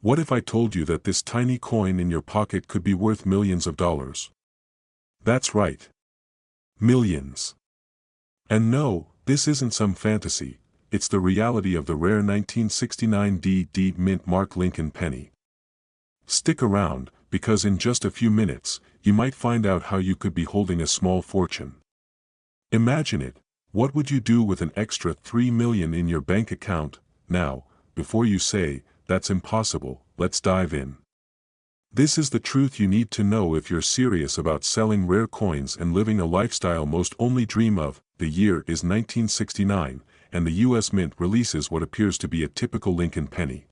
What if I told you that this tiny coin in your pocket could be worth millions of dollars? That's right. Millions. And no, this isn't some fantasy, it's the reality of the rare 1969 D.D. Mint Mark Lincoln penny. Stick around, because in just a few minutes, you might find out how you could be holding a small fortune. Imagine it, what would you do with an extra $3 million in your bank account? Now, before you say, that's impossible, let's dive in. This is the truth you need to know if you're serious about selling rare coins and living a lifestyle most only dream of. The year is 1969, and the US Mint releases what appears to be a typical Lincoln penny.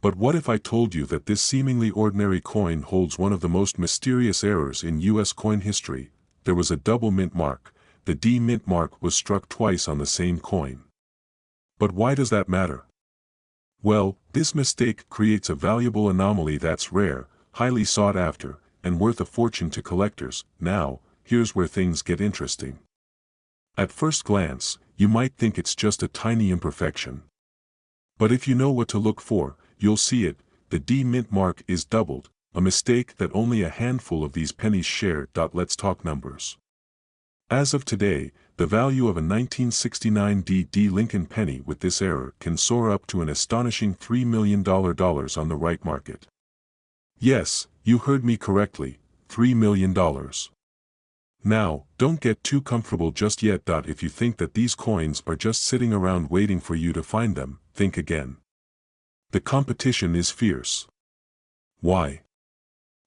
But what if I told you that this seemingly ordinary coin holds one of the most mysterious errors in US coin history? There was a double mint mark. The D mint mark was struck twice on the same coin. But why does that matter? Well, this mistake creates a valuable anomaly that's rare, highly sought after, and worth a fortune to collectors. Now, here's where things get interesting. At first glance, you might think it's just a tiny imperfection. But if you know what to look for, you'll see it. The D mint mark is doubled, a mistake that only a handful of these pennies share. Let's talk numbers. As of today, the value of a 1969 D.D. Lincoln penny with this error can soar up to an astonishing $3 million on the right market. Yes, you heard me correctly, $3 million. Now, don't get too comfortable just yet. If you think that these coins are just sitting around waiting for you to find them, think again. The competition is fierce. Why?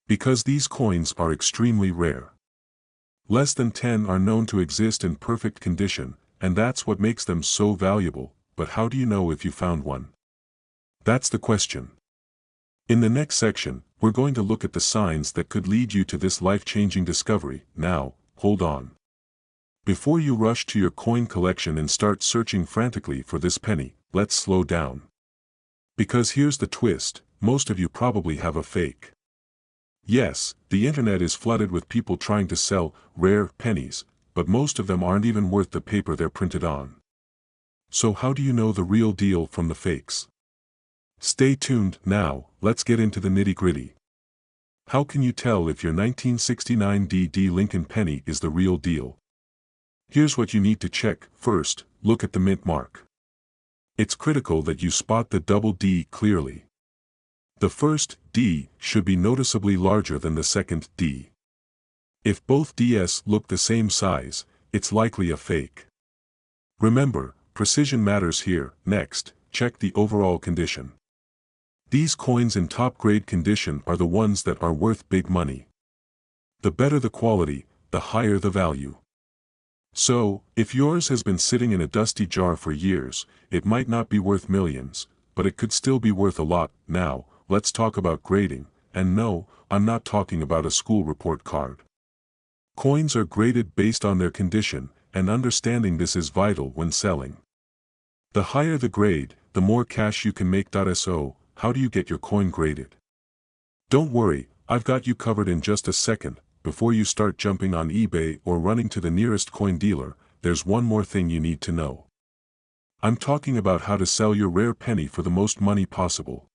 Because these coins are extremely rare. Less than 10 are known to exist in perfect condition, and that's what makes them so valuable. But how do you know if you found one? That's the question. In the next section, we're going to look at the signs that could lead you to this life-changing discovery. Now, hold on. Before you rush to your coin collection and start searching frantically for this penny, let's slow down. Because here's the twist, most of you probably have a fake. Yes, the internet is flooded with people trying to sell rare pennies, but most of them aren't even worth the paper they're printed on. So how do you know the real deal from the fakes? Stay tuned. Now, let's get into the nitty-gritty. How can you tell if your 1969 D.D. Lincoln penny is the real deal? Here's what you need to check. First, look at the mint mark. It's critical that you spot the double D clearly. The first D should be noticeably larger than the second D. If both Ds look the same size, it's likely a fake. Remember, precision matters here. Next, check the overall condition. These coins in top-grade condition are the ones that are worth big money. The better the quality, the higher the value. So, if yours has been sitting in a dusty jar for years, it might not be worth millions, but it could still be worth a lot. Now, let's talk about grading, and no, I'm not talking about a school report card. Coins are graded based on their condition, and understanding this is vital when selling. The higher the grade, the more cash you can make. So, how do you get your coin graded? Don't worry, I've got you covered in just a second. Before you start jumping on eBay or running to the nearest coin dealer, there's one more thing you need to know. I'm talking about how to sell your rare penny for the most money possible.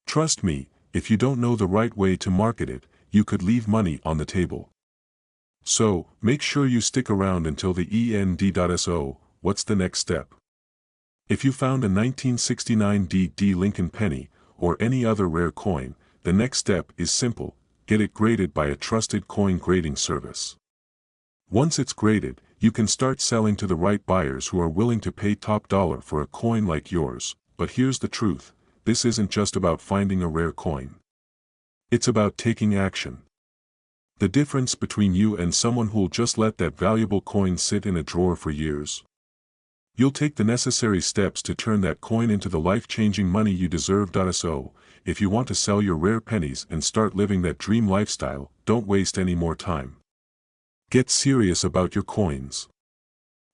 Trust me, if you don't know the right way to market it, you could leave money on the table. So, make sure you stick around until the end. So, what's the next step? If you found a 1969 D.D. Lincoln penny, or any other rare coin, the next step is simple: get it graded by a trusted coin grading service. Once it's graded, you can start selling to the right buyers who are willing to pay top dollar for a coin like yours. But here's the truth. This isn't just about finding a rare coin. It's about taking action. The difference between you and someone who'll just let that valuable coin sit in a drawer for years. You'll take the necessary steps to turn that coin into the life-changing money you deserve. So, if you want to sell your rare pennies and start living that dream lifestyle, don't waste any more time. Get serious about your coins.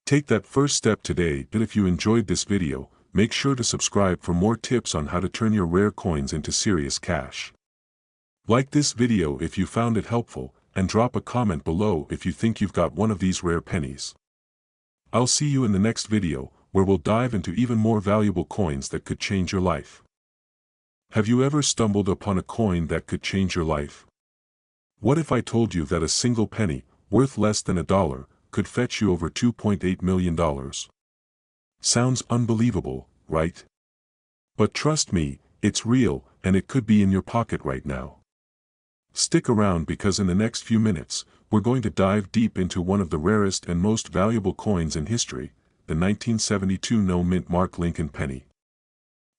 Take that first step today. And if you enjoyed this video, make sure to subscribe for more tips on how to turn your rare coins into serious cash. Like this video if you found it helpful, and drop a comment below if you think you've got one of these rare pennies. I'll see you in the next video, where we'll dive into even more valuable coins that could change your life. Have you ever stumbled upon a coin that could change your life? What if I told you that a single penny, worth less than $1, could fetch you over $2.8 million? Sounds unbelievable, right? But trust me, it's real, and it could be in your pocket right now. Stick around because in the next few minutes, we're going to dive deep into one of the rarest and most valuable coins in history, the 1972 no-mint mark Lincoln penny.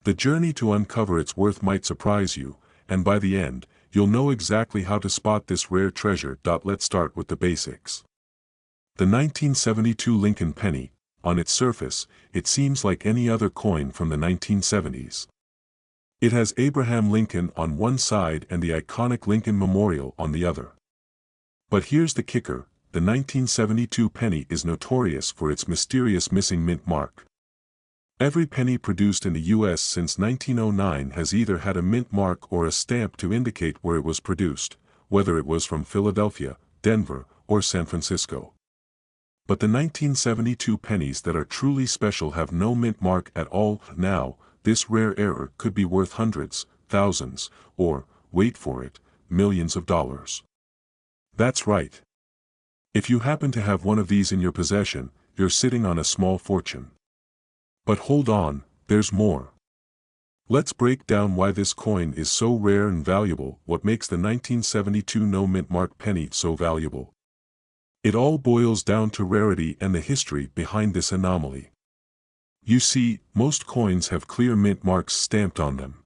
The journey to uncover its worth might surprise you, and by the end, you'll know exactly how to spot this rare treasure. Let's start with the basics. The 1972 Lincoln penny, on its surface, it seems like any other coin from the 1970s. It has Abraham Lincoln on one side and the iconic Lincoln Memorial on the other. But here's the kicker, the 1972 penny is notorious for its mysterious missing mint mark. Every penny produced in the U.S. since 1909 has either had a mint mark or a stamp to indicate where it was produced, whether it was from Philadelphia, Denver, or San Francisco. But the 1972 pennies that are truly special have no mint mark at all. Now, this rare error could be worth hundreds, thousands, or, wait for it, millions of dollars. That's right. If you happen to have one of these in your possession, you're sitting on a small fortune. But hold on, there's more. Let's break down why this coin is so rare and valuable, what makes the 1972 no-mint mark penny so valuable. It all boils down to rarity and the history behind this anomaly. You see, most coins have clear mint marks stamped on them.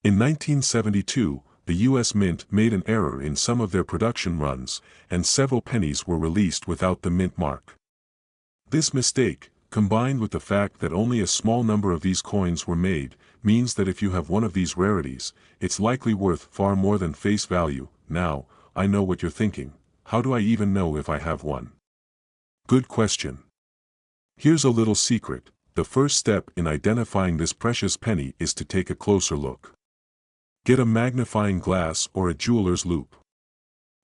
In 1972, the U.S. Mint made an error in some of their production runs, and several pennies were released without the mint mark. This mistake, combined with the fact that only a small number of these coins were made, means that if you have one of these rarities, it's likely worth far more than face value. Now, I know what you're thinking. How do I even know if I have one? Good question. Here's a little secret. The first step in identifying this precious penny is to take a closer look. Get a magnifying glass or a jeweler's loupe.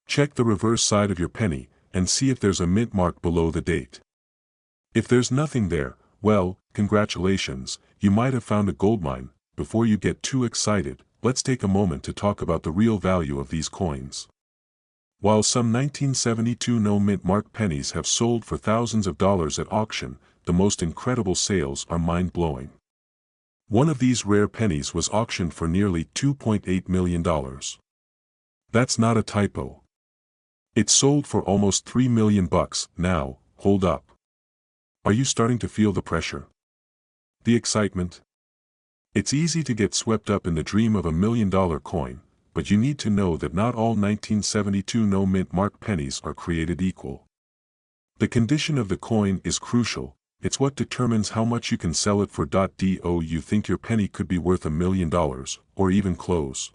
Check the reverse side of your penny, and see if there's a mint mark below the date. If there's nothing there, well, congratulations, you might have found a goldmine. Before you get too excited, let's take a moment to talk about the real value of these coins. While some 1972 no-mint mark pennies have sold for thousands of dollars at auction, the most incredible sales are mind-blowing. One of these rare pennies was auctioned for nearly $2.8 million. That's not a typo. It sold for almost $3 million. Now, hold up. Are you starting to feel the pressure? The excitement? It's easy to get swept up in the dream of $1 million coin, but you need to know that not all 1972 no-mint mark pennies are created equal. The condition of the coin is crucial. It's what determines how much you can sell it for. Do you think your penny could be worth $1 million, or even close?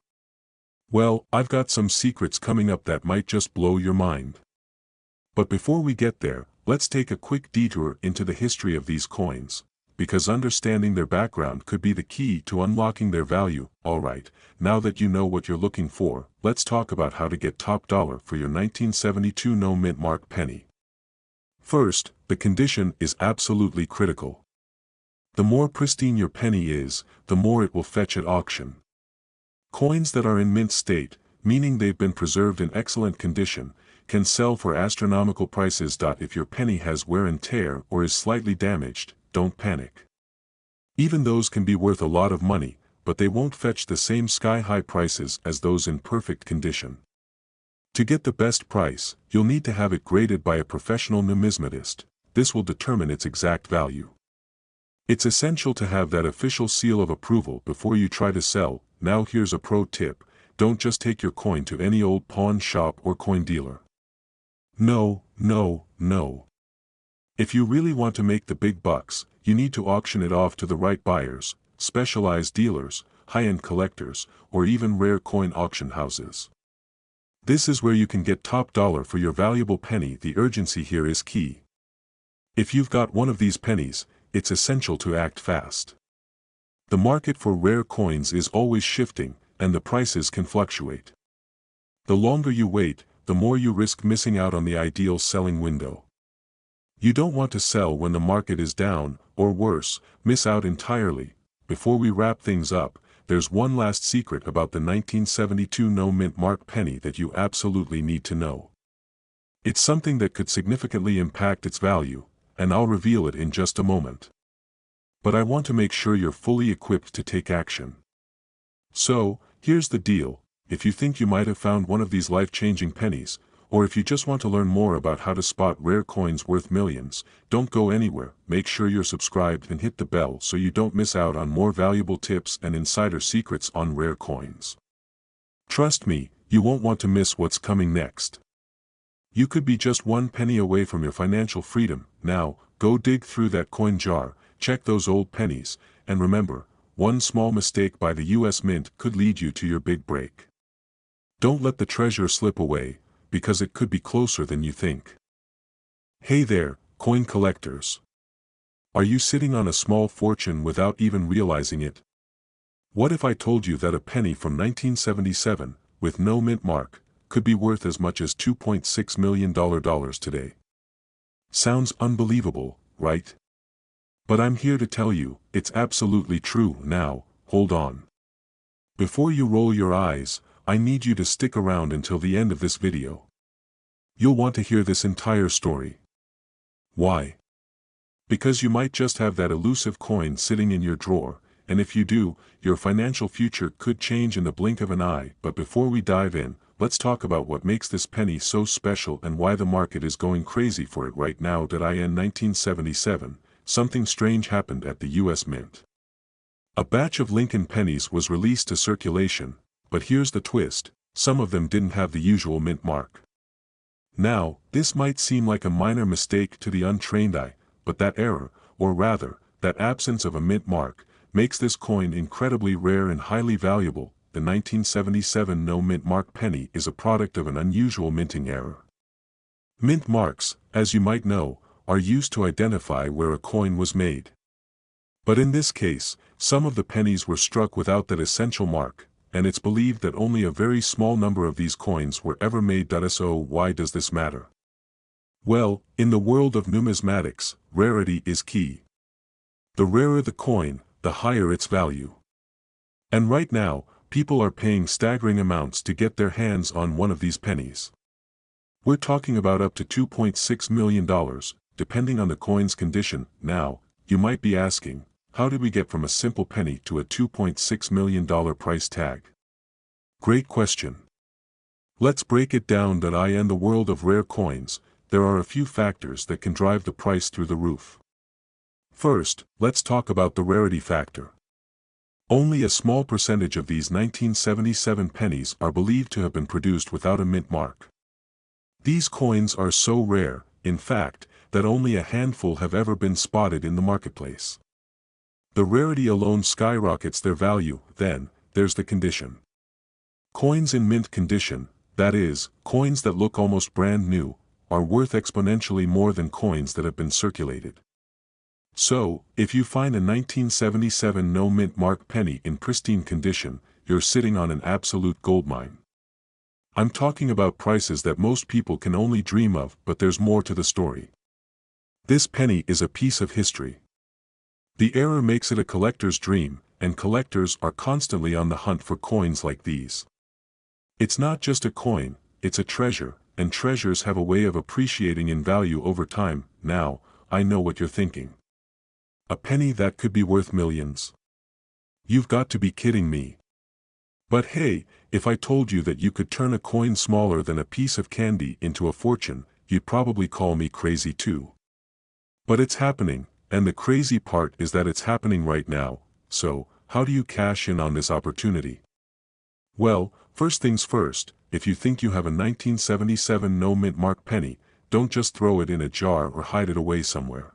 Well, I've got some secrets coming up that might just blow your mind. But before we get there, let's take a quick detour into the history of these coins, because understanding their background could be the key to unlocking their value. Alright, now that you know what you're looking for, let's talk about how to get top dollar for your 1972 no-mint mark penny. First, the condition is absolutely critical. The more pristine your penny is, the more it will fetch at auction. Coins that are in mint state, meaning they've been preserved in excellent condition, can sell for astronomical prices. If your penny has wear and tear or is slightly damaged, don't panic. Even those can be worth a lot of money, but they won't fetch the same sky-high prices as those in perfect condition. To get the best price, you'll need to have it graded by a professional numismatist. This will determine its exact value. It's essential to have that official seal of approval before you try to sell. Now here's a pro tip: don't just take your coin to any old pawn shop or coin dealer. No. If you really want to make the big bucks, you need to auction it off to the right buyers, specialized dealers, high-end collectors, or even rare coin auction houses. This is where you can get top dollar for your valuable penny. The urgency here is key. If you've got one of these pennies, it's essential to act fast. The market for rare coins is always shifting, and the prices can fluctuate. The longer you wait, the more you risk missing out on the ideal selling window. You don't want to sell when the market is down, or worse, miss out entirely. Before we wrap things up, there's one last secret about the 1972 no-mint mark penny that you absolutely need to know. It's something that could significantly impact its value, and I'll reveal it in just a moment. But I want to make sure you're fully equipped to take action. So, here's the deal: if you think you might have found one of these life-changing pennies, or if you just want to learn more about how to spot rare coins worth millions, don't go anywhere. Make sure you're subscribed and hit the bell so you don't miss out on more valuable tips and insider secrets on rare coins. Trust me, you won't want to miss what's coming next. You could be just one penny away from your financial freedom. Now, go dig through that coin jar, check those old pennies, and remember, one small mistake by the US Mint could lead you to your big break. Don't let the treasure slip away, because it could be closer than you think. Hey there, coin collectors. Are you sitting on a small fortune without even realizing it? What if I told you that a penny from 1977, with no mint mark, could be worth as much as $2.6 million today? Sounds unbelievable, right? But I'm here to tell you, it's absolutely true. Now, hold on. Before you roll your eyes, I need you to stick around until the end of this video. You'll want to hear this entire story. Why? Because you might just have that elusive coin sitting in your drawer, and if you do, your financial future could change in the blink of an eye. But before we dive in, let's talk about what makes this penny so special and why the market is going crazy for it right now. In 1977, something strange happened at the US Mint. A batch of Lincoln pennies was released to circulation, but here's the twist: some of them didn't have the usual mint mark. Now, this might seem like a minor mistake to the untrained eye, but that error, or rather, that absence of a mint mark, makes this coin incredibly rare and highly valuable. The 1977 no mint mark penny is a product of an unusual minting error. Mint marks, as you might know, are used to identify where a coin was made. But in this case, some of the pennies were struck without that essential mark, and it's believed that only a very small number of these coins were ever made. So why does this matter? Well, in the world of numismatics, rarity is key. The rarer the coin, the higher its value. And right now, people are paying staggering amounts to get their hands on one of these pennies. We're talking about up to $2.6 million, depending on the coin's condition. Now, you might be asking, how did we get from a simple penny to a $2.6 million price tag? Great question. Let's break it down. In the world of rare coins, there are a few factors that can drive the price through the roof. First, let's talk about the rarity factor. Only a small percentage of these 1977 pennies are believed to have been produced without a mint mark. These coins are so rare, in fact, that only a handful have ever been spotted in the marketplace. The rarity alone skyrockets their value. Then, there's the condition. Coins in mint condition, that is, coins that look almost brand new, are worth exponentially more than coins that have been circulated. So, if you find a 1977 no mint mark penny in pristine condition, you're sitting on an absolute goldmine. I'm talking about prices that most people can only dream of. But there's more to the story. This penny is a piece of history. The error makes it a collector's dream, and collectors are constantly on the hunt for coins like these. It's not just a coin, it's a treasure, and treasures have a way of appreciating in value over time. Now, I know what you're thinking. A penny that could be worth millions? You've got to be kidding me. But hey, if I told you that you could turn a coin smaller than a piece of candy into a fortune, you'd probably call me crazy too. But it's happening, and the crazy part is that it's happening right now. So, how do you cash in on this opportunity? Well, first things first, if you think you have a 1977 no mint mark penny, don't just throw it in a jar or hide it away somewhere.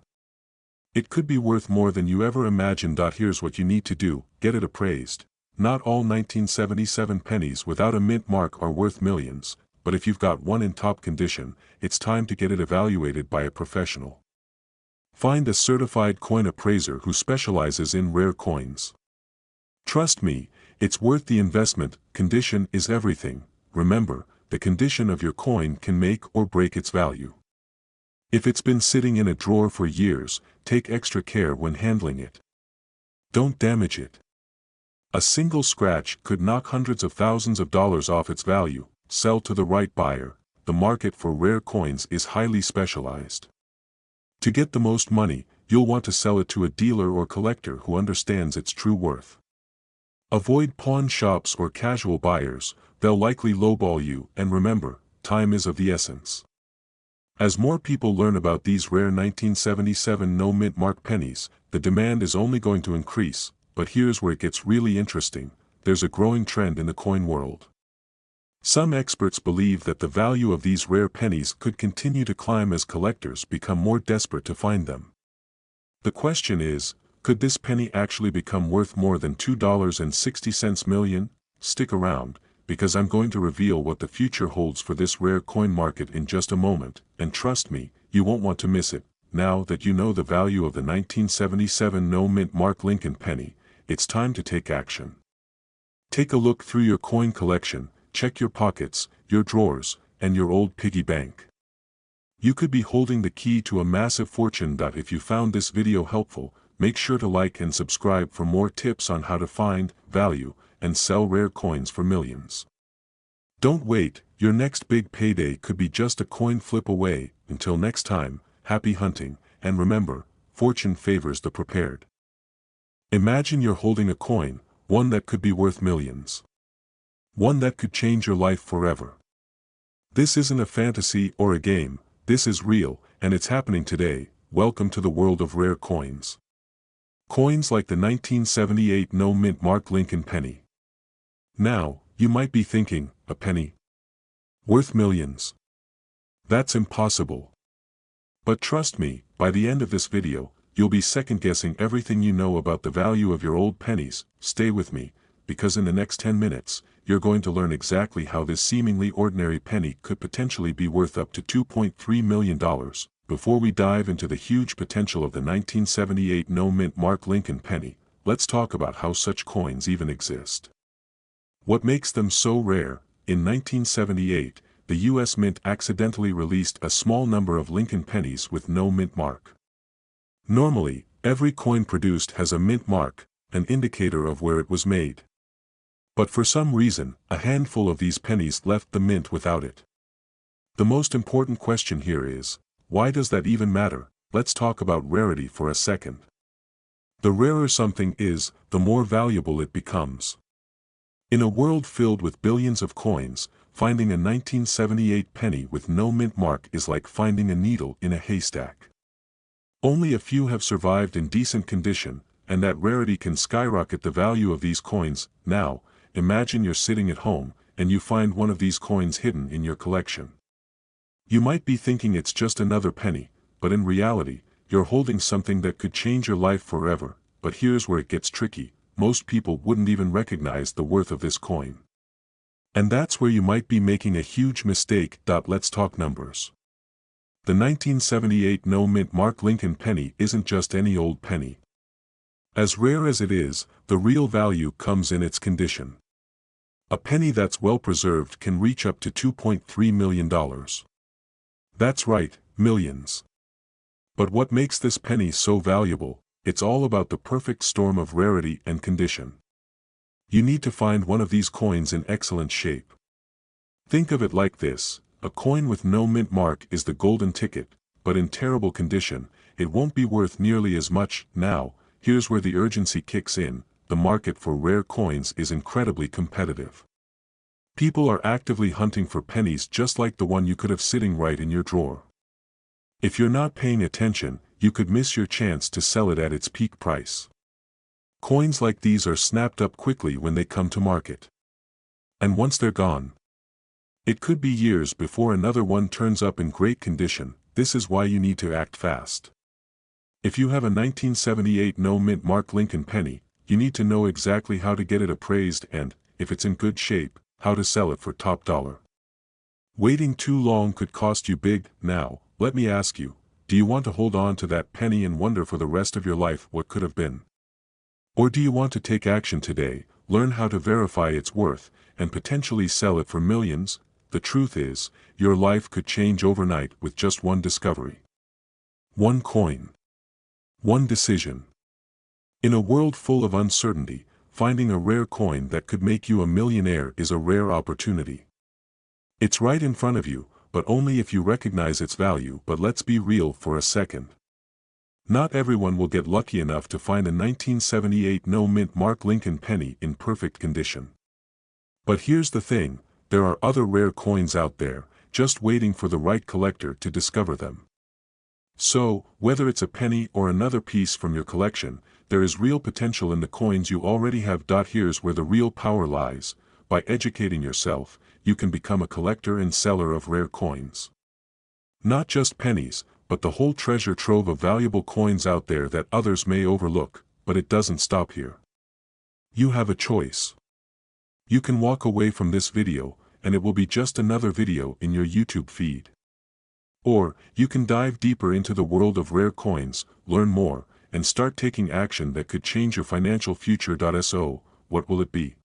It could be worth more than you ever imagined. Here's what you need to do: get it appraised. Not all 1977 pennies without a mint mark are worth millions, but if you've got one in top condition, it's time to get it evaluated by a professional. Find a certified coin appraiser who specializes in rare coins. Trust me, it's worth the investment. Condition is everything. Remember, the condition of your coin can make or break its value. If it's been sitting in a drawer for years, take extra care when handling it. Don't damage it. A single scratch could knock hundreds of thousands of dollars off its value. Sell to the right buyer. The market for rare coins is highly specialized. To get the most money, you'll want to sell it to a dealer or collector who understands its true worth. Avoid pawn shops or casual buyers, they'll likely lowball you, and remember, time is of the essence. As more people learn about these rare 1977 no-mint mark pennies, the demand is only going to increase, but here's where it gets really interesting. There's a growing trend in the coin world. Some experts believe that the value of these rare pennies could continue to climb as collectors become more desperate to find them. The question is, could this penny actually become worth more than $2.60 million? Stick around, because I'm going to reveal what the future holds for this rare coin market in just a moment, and trust me, you won't want to miss it. Now that you know the value of the 1977 no-mint mark Lincoln penny, it's time to take action. Take a look through your coin collection, check your pockets, your drawers, and your old piggy bank. You could be holding the key to a massive fortune. If you found this video helpful, make sure to like and subscribe for more tips on how to find, value, and sell rare coins for millions. Don't wait, your next big payday could be just a coin flip away. Until next time, happy hunting, and remember, fortune favors the prepared. Imagine you're holding a coin, one that could be worth millions. One that could change your life forever. This isn't a fantasy or a game, this is real, and it's happening today. Welcome to the world of rare coins. Coins like the 1978 no-mint mark Lincoln penny. Now, you might be thinking, a penny? Worth millions? That's impossible. But trust me, by the end of this video, you'll be second-guessing everything you know about the value of your old pennies. Stay with me, because in the next 10 minutes, you're going to learn exactly how this seemingly ordinary penny could potentially be worth up to $2.3 million. Before we dive into the huge potential of the 1978 no-mint mark Lincoln penny, let's talk about how such coins even exist. What makes them so rare? In 1978, the U.S. Mint accidentally released a small number of Lincoln pennies with no mint mark. Normally, every coin produced has a mint mark, an indicator of where it was made. But for some reason, a handful of these pennies left the mint without it. The most important question here is, why does that even matter? Let's talk about rarity for a second. The rarer something is, the more valuable it becomes. In a world filled with billions of coins, finding a 1978 penny with no mint mark is like finding a needle in a haystack. Only a few have survived in decent condition, and that rarity can skyrocket the value of these coins. Now, imagine you're sitting at home, and you find one of these coins hidden in your collection. You might be thinking it's just another penny, but in reality, you're holding something that could change your life forever. But here's where it gets tricky. Most people wouldn't even recognize the worth of this coin. And that's where you might be making a huge mistake. Let's talk numbers. The 1978 no-mint mark Lincoln penny isn't just any old penny. As rare as it is, the real value comes in its condition. A penny that's well preserved can reach up to $2.3 million. That's right, millions. But what makes this penny so valuable? It's all about the perfect storm of rarity and condition. You need to find one of these coins in excellent shape. Think of it like this, a coin with no mint mark is the golden ticket, but in terrible condition, it won't be worth nearly as much. Now, here's where the urgency kicks in. The market for rare coins is incredibly competitive. People are actively hunting for pennies just like the one you could have sitting right in your drawer. If you're not paying attention, you could miss your chance to sell it at its peak price. Coins like these are snapped up quickly when they come to market. And once they're gone, it could be years before another one turns up in great condition. This is why you need to act fast. If you have a 1978 no-mint mark Lincoln penny, you need to know exactly how to get it appraised and, if it's in good shape, how to sell it for top dollar. Waiting too long could cost you big. Now, let me ask you, do you want to hold on to that penny and wonder for the rest of your life what could have been? Or do you want to take action today, learn how to verify its worth, and potentially sell it for millions? The truth is, your life could change overnight with just one discovery. One coin. One decision. In a world full of uncertainty, finding a rare coin that could make you a millionaire is a rare opportunity. It's right in front of you, but only if you recognize its value. But let's be real for a second. Not everyone will get lucky enough to find a 1978 no-mint Mark Lincoln penny in perfect condition. But here's the thing, there are other rare coins out there, just waiting for the right collector to discover them. So, whether it's a penny or another piece from your collection, there is real potential in the coins you already have. Here's where the real power lies. By educating yourself, you can become a collector and seller of rare coins. Not just pennies, but the whole treasure trove of valuable coins out there that others may overlook. But it doesn't stop here. You have a choice. You can walk away from this video, and it will be just another video in your YouTube feed. Or, you can dive deeper into the world of rare coins, learn more, and start taking action that could change your financial future. So, what will it be?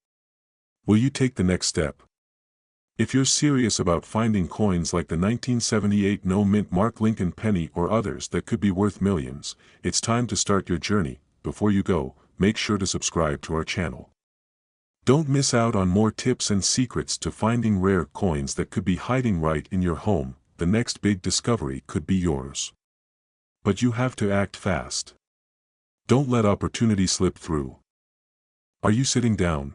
Will you take the next step? If you're serious about finding coins like the 1978 no-mint Mark Lincoln penny or others that could be worth millions, it's time to start your journey. Before you go, make sure to subscribe to our channel. Don't miss out on more tips and secrets to finding rare coins that could be hiding right in your home. The next big discovery could be yours. But you have to act fast. Don't let opportunity slip through. Are you sitting down?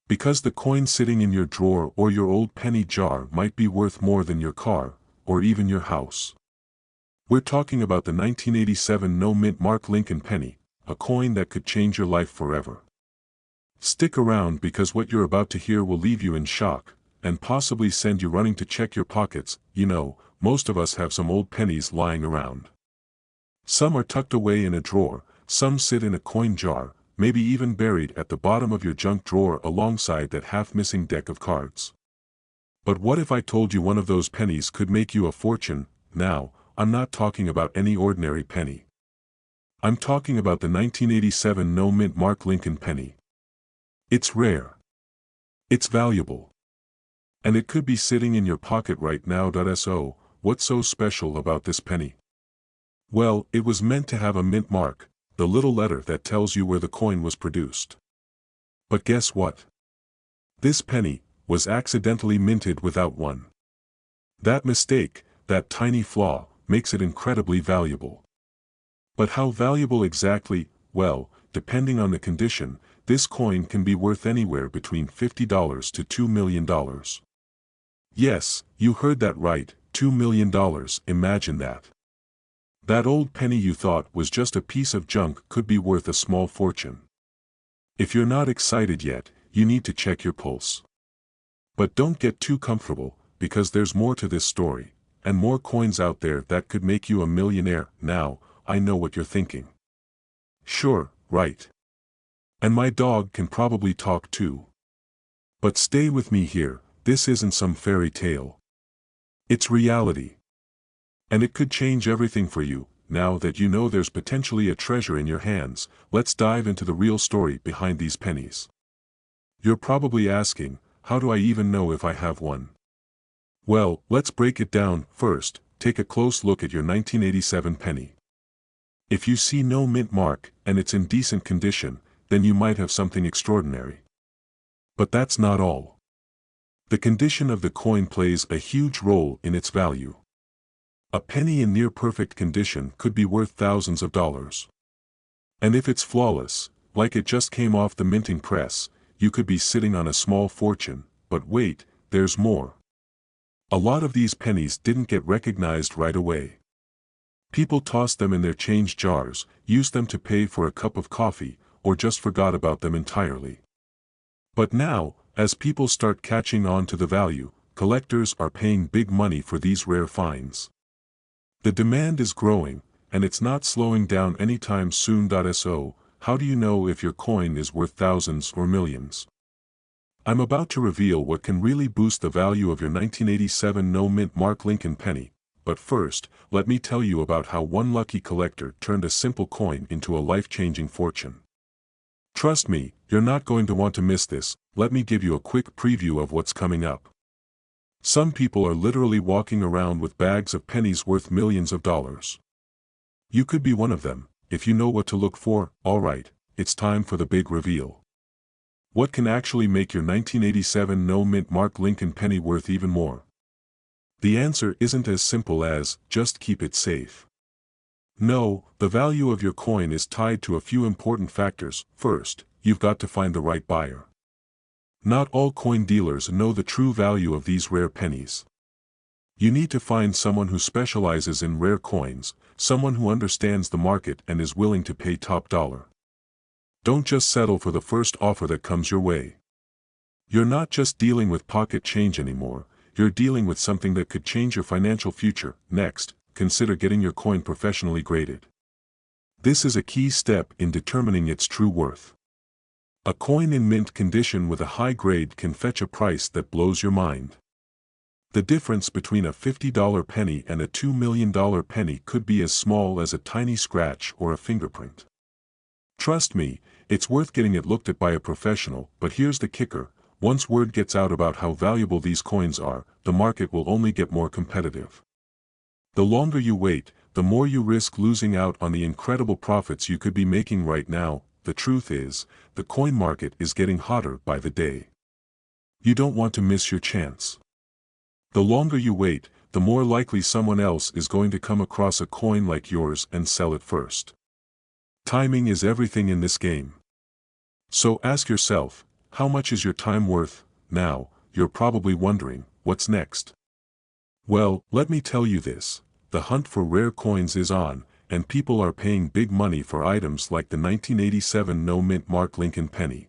Because the coin sitting in your drawer or your old penny jar might be worth more than your car, or even your house. We're talking about the 1987 no-mint Mark Lincoln penny, a coin that could change your life forever. Stick around because what you're about to hear will leave you in shock, and possibly send you running to check your pockets. You know, most of us have some old pennies lying around. Some are tucked away in a drawer, some sit in a coin jar, maybe even buried at the bottom of your junk drawer alongside that half-missing deck of cards. But what if I told you one of those pennies could make you a fortune? Now, I'm not talking about any ordinary penny. I'm talking about the 1987 no-mint Mark Lincoln penny. It's rare. It's valuable. And it could be sitting in your pocket right now. So, what's so special about this penny? Well, it was meant to have a mint mark, the little letter that tells you where the coin was produced. But guess what? This penny was accidentally minted without one. That mistake, that tiny flaw, makes it incredibly valuable. But how valuable exactly? Well, depending on the condition, this coin can be worth anywhere between $50 to $2 million. Yes, you heard that right, $2 million. Imagine that. That old penny you thought was just a piece of junk could be worth a small fortune. If you're not excited yet, you need to check your pulse. But don't get too comfortable, because there's more to this story, and more coins out there that could make you a millionaire. Now, I know what you're thinking. Sure, right. And my dog can probably talk too. But stay with me here, this isn't some fairy tale. It's reality. And it could change everything for you. Now that you know there's potentially a treasure in your hands, let's dive into the real story behind these pennies. You're probably asking, how do I even know if I have one? Well, let's break it down. First, take a close look at your 1987 penny. If you see no mint mark, and it's in decent condition, then you might have something extraordinary. But that's not all. The condition of the coin plays a huge role in its value. A penny in near-perfect condition could be worth thousands of dollars. And if it's flawless, like it just came off the minting press, you could be sitting on a small fortune. But wait, there's more. A lot of these pennies didn't get recognized right away. People tossed them in their change jars, used them to pay for a cup of coffee, or just forgot about them entirely. But now, as people start catching on to the value, collectors are paying big money for these rare finds. The demand is growing, and it's not slowing down anytime soon. So, how do you know if your coin is worth thousands or millions? I'm about to reveal what can really boost the value of your 1987 no-mint Mark Lincoln penny, but first, let me tell you about how one lucky collector turned a simple coin into a life-changing fortune. Trust me, you're not going to want to miss this. Let me give you a quick preview of what's coming up. Some people are literally walking around with bags of pennies worth millions of dollars. You could be one of them, if you know what to look for. Alright, it's time for the big reveal. What can actually make your 1987 no-mint mark Lincoln penny worth even more? The answer isn't as simple as, just keep it safe. No, the value of your coin is tied to a few important factors. First, you've got to find the right buyer. Not all coin dealers know the true value of these rare pennies. You need to find someone who specializes in rare coins, someone who understands the market and is willing to pay top dollar. Don't just settle for the first offer that comes your way. You're not just dealing with pocket change anymore, you're dealing with something that could change your financial future. Next, consider getting your coin professionally graded. This is a key step in determining its true worth. A coin in mint condition with a high grade can fetch a price that blows your mind. The difference between a $50 penny and a $2 million penny could be as small as a tiny scratch or a fingerprint. Trust me, it's worth getting it looked at by a professional, but here's the kicker: once word gets out about how valuable these coins are, the market will only get more competitive. The longer you wait, the more you risk losing out on the incredible profits you could be making right now. The truth is, the coin market is getting hotter by the day. You don't want to miss your chance. The longer you wait, the more likely someone else is going to come across a coin like yours and sell it first. Timing is everything in this game. So ask yourself, how much is your time worth? Now, you're probably wondering, what's next? Well, let me tell you this: the hunt for rare coins is on, and people are paying big money for items like the 1987 no-mint mark Lincoln penny.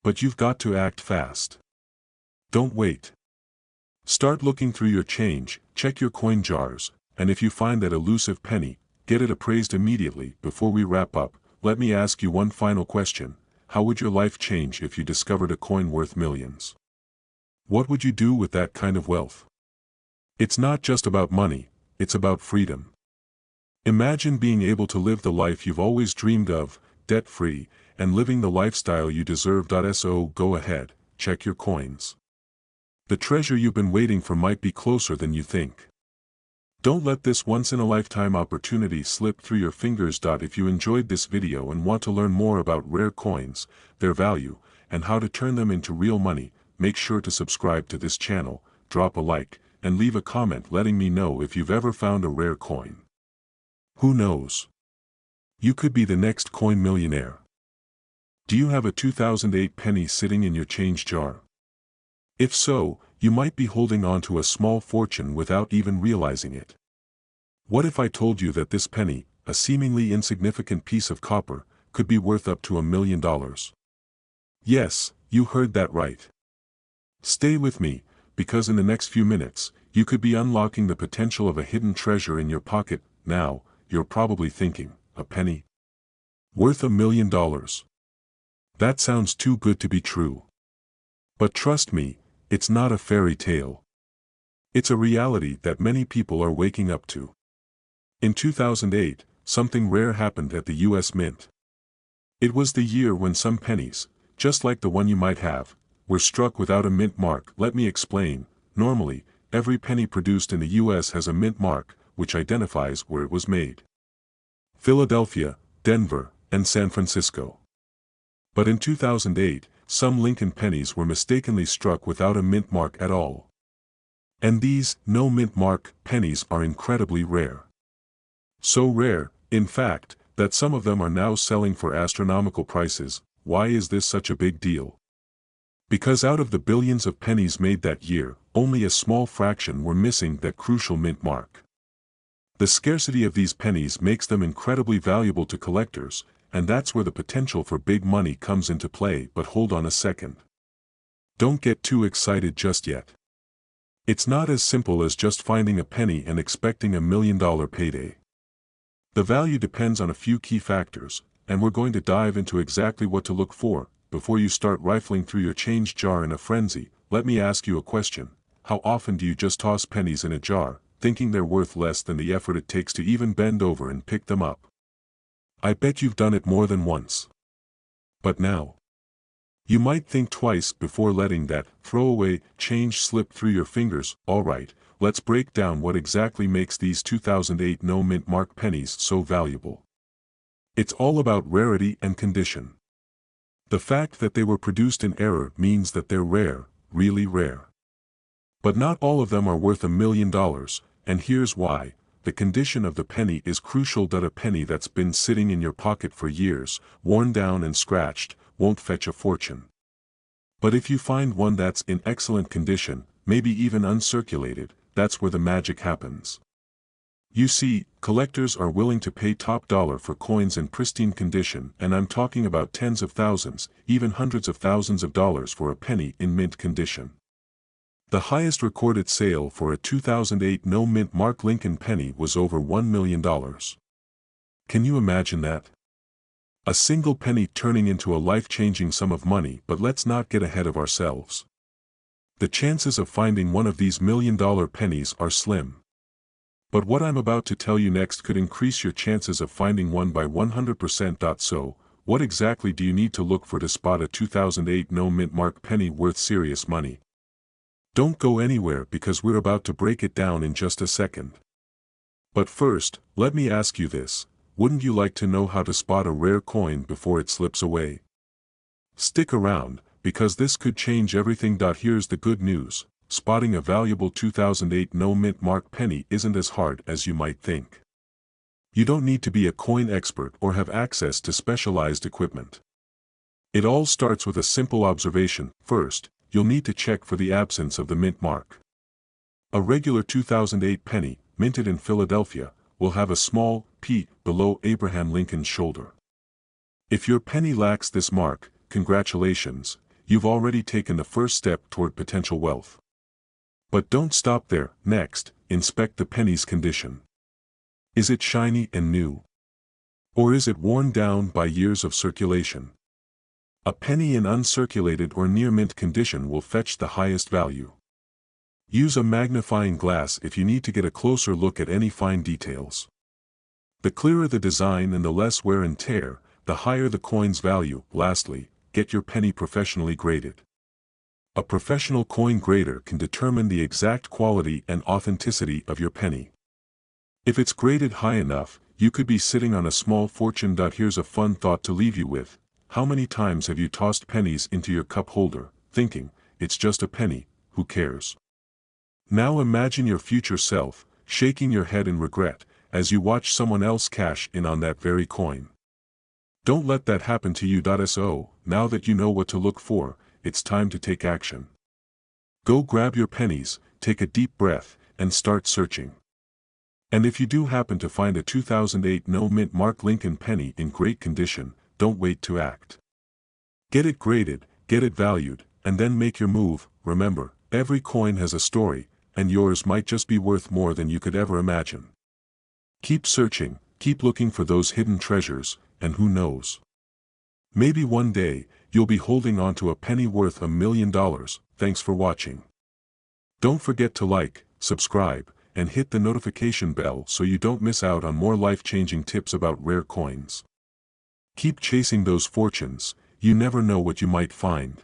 But you've got to act fast. Don't wait. Start looking through your change, check your coin jars, and if you find that elusive penny, get it appraised immediately. Before we wrap up, let me ask you one final question: how would your life change if you discovered a coin worth millions? What would you do with that kind of wealth? It's not just about money, it's about freedom. Imagine being able to live the life you've always dreamed of, debt-free, and living the lifestyle you deserve. So go ahead, check your coins. The treasure you've been waiting for might be closer than you think. Don't let this once-in-a-lifetime opportunity slip through your fingers. If you enjoyed this video and want to learn more about rare coins, their value, and how to turn them into real money, make sure to subscribe to this channel, drop a like, and leave a comment letting me know if you've ever found a rare coin. Who knows? You could be the next coin millionaire. Do you have a 2008 penny sitting in your change jar? If so, you might be holding on to a small fortune without even realizing it. What if I told you that this penny, a seemingly insignificant piece of copper, could be worth up to $1 million? Yes, you heard that right. Stay with me, because in the next few minutes, you could be unlocking the potential of a hidden treasure in your pocket. Now, you're probably thinking, a penny? Worth $1 million? That sounds too good to be true. But trust me, it's not a fairy tale. It's a reality that many people are waking up to. In 2008, something rare happened at the US Mint. It was the year when some pennies, just like the one you might have, were struck without a mint mark. Let me explain. Normally, every penny produced in the US has a mint mark, which identifies where it was made. Philadelphia, Denver, and San Francisco. But in 2008, some Lincoln pennies were mistakenly struck without a mint mark at all. And these no mint mark pennies are incredibly rare. So rare, in fact, that some of them are now selling for astronomical prices. Why is this such a big deal? Because out of the billions of pennies made that year, only a small fraction were missing that crucial mint mark. The scarcity of these pennies makes them incredibly valuable to collectors, and that's where the potential for big money comes into play. But hold on a second. Don't get too excited just yet. It's not as simple as just finding a penny and expecting $1 million payday. The value depends on a few key factors, and we're going to dive into exactly what to look for. Before you start rifling through your change jar in a frenzy, let me ask you a question. How often do you just toss pennies in a jar, thinking they're worth less than the effort it takes to even bend over and pick them up? I bet you've done it more than once. But now, you might think twice before letting that throwaway change slip through your fingers. Alright, let's break down what exactly makes these 2008 no mint mark pennies so valuable. It's all about rarity and condition. The fact that they were produced in error means that they're rare, really rare. But not all of them are worth $1 million, and here's why. The condition of the penny is crucial. A penny that's been sitting in your pocket for years, worn down and scratched, won't fetch a fortune. But if you find one that's in excellent condition, maybe even uncirculated, that's where the magic happens. You see, collectors are willing to pay top dollar for coins in pristine condition, and I'm talking about tens of thousands, even hundreds of thousands of dollars for a penny in mint condition. The highest recorded sale for a 2008 no-mint Mark Lincoln penny was over $1 million. Can you imagine that? A single penny turning into a life-changing sum of money. But let's not get ahead of ourselves. The chances of finding one of these million-dollar pennies are slim. But what I'm about to tell you next could increase your chances of finding one by 100%. So, what exactly do you need to look for to spot a 2008 no-mint Mark penny worth serious money? Don't go anywhere, because we're about to break it down in just a second. But first, let me ask you this: wouldn't you like to know how to spot a rare coin before it slips away? Stick around, because this could change everything. Here's the good news: spotting a valuable 2008 no-mint Mark penny isn't as hard as you might think. You don't need to be a coin expert or have access to specialized equipment. It all starts with a simple observation. First, you'll need to check for the absence of the mint mark. A regular 2008 penny, minted in Philadelphia, will have a small P below Abraham Lincoln's shoulder. If your penny lacks this mark, congratulations, you've already taken the first step toward potential wealth. But don't stop there. Next, inspect the penny's condition. Is it shiny and new? Or is it worn down by years of circulation? A penny in uncirculated or near-mint condition will fetch the highest value. Use a magnifying glass if you need to get a closer look at any fine details. The clearer the design and the less wear and tear, the higher the coin's value. Lastly, get your penny professionally graded. A professional coin grader can determine the exact quality and authenticity of your penny. If it's graded high enough, you could be sitting on a small fortune. Here's a fun thought to leave you with: how many times have you tossed pennies into your cup holder, thinking, it's just a penny, who cares? Now imagine your future self, shaking your head in regret, as you watch someone else cash in on that very coin. Don't let that happen to you. So, now that you know what to look for, it's time to take action. Go grab your pennies, take a deep breath, and start searching. And if you do happen to find a 2008 no-mint Mark Lincoln penny in great condition, don't wait to act. Get it graded, get it valued, and then make your move. Remember, every coin has a story, and yours might just be worth more than you could ever imagine. Keep searching, keep looking for those hidden treasures, and who knows? Maybe one day, you'll be holding on to a penny worth $1 million. Thanks for watching. Don't forget to like, subscribe, and hit the notification bell so you don't miss out on more life-changing tips about rare coins. Keep chasing those fortunes, you never know what you might find.